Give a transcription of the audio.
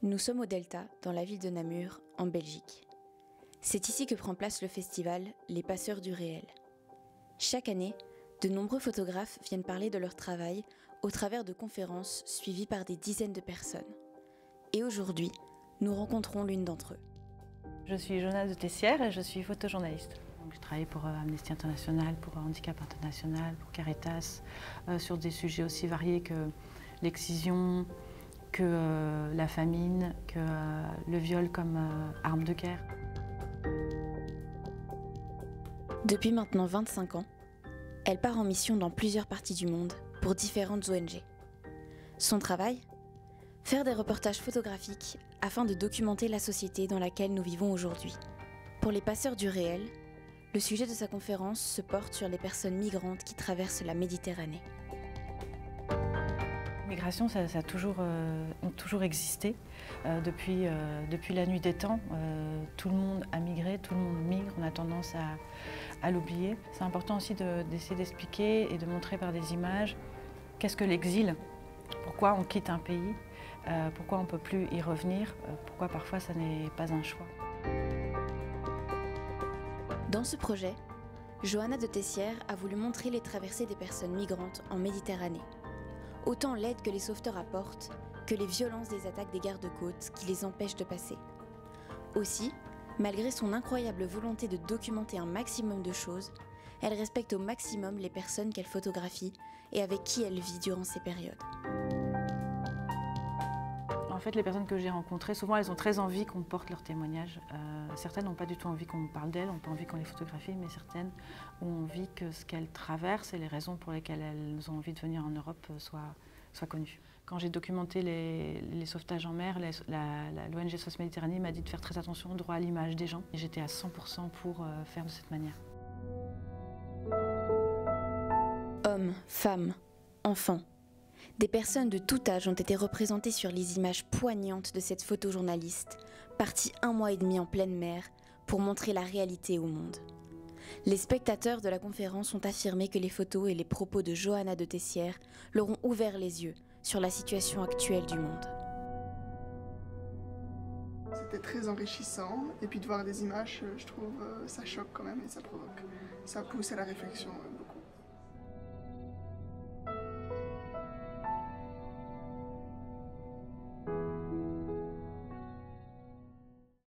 Nous sommes au Delta, dans la ville de Namur, en Belgique. C'est ici que prend place le festival Les Passeurs du réel. Chaque année, de nombreux photographes viennent parler de leur travail au travers de conférences suivies par des dizaines de personnes. Et aujourd'hui, nous rencontrons l'une d'entre eux. Je suis Johanna de Tessière et je suis photojournaliste. Je travaille pour Amnesty International, pour Handicap International, pour Caritas, sur des sujets aussi variés que l'excision, que la famine, que le viol comme arme de guerre. Depuis maintenant 25 ans, elle part en mission dans plusieurs parties du monde pour différentes ONG. Son travail ? Faire des reportages photographiques afin de documenter la société dans laquelle nous vivons aujourd'hui. Pour les passeurs du réel, le sujet de sa conférence se porte sur les personnes migrantes qui traversent la Méditerranée. L'immigration, ça a toujours existé. Depuis la nuit des temps, tout le monde a migré, tout le monde migre, on a tendance à l'oublier. C'est important aussi d'essayer d'expliquer et de montrer par des images qu'est-ce que l'exil, pourquoi on quitte un pays, pourquoi on ne peut plus y revenir, pourquoi parfois ça n'est pas un choix. Dans ce projet, Johanna de Tessière a voulu montrer les traversées des personnes migrantes en Méditerranée. Autant l'aide que les sauveteurs apportent, que les violences des attaques des gardes-côtes qui les empêchent de passer. Aussi, malgré son incroyable volonté de documenter un maximum de choses, elle respecte au maximum les personnes qu'elle photographie et avec qui elle vit durant ces périodes. En fait, les personnes que j'ai rencontrées, souvent elles ont très envie qu'on porte leurs témoignages. Certaines n'ont pas du tout envie qu'on parle d'elles, n'ont pas envie qu'on les photographie, mais certaines ont envie que ce qu'elles traversent et les raisons pour lesquelles elles ont envie de venir en Europe soient connues. Quand j'ai documenté les sauvetages en mer, l'ONG SOS Méditerranée m'a dit de faire très attention au droit à l'image des gens. Et j'étais à 100% pour faire de cette manière. Hommes, femmes, enfants. Des personnes de tout âge ont été représentées sur les images poignantes de cette photojournaliste, partie 1 mois et demi en pleine mer pour montrer la réalité au monde. Les spectateurs de la conférence ont affirmé que les photos et les propos de Johanna de Tessière leur ont ouvert les yeux sur la situation actuelle du monde. C'était très enrichissant et puis de voir des images, je trouve ça choque quand même et ça provoque. Ça pousse à la réflexion.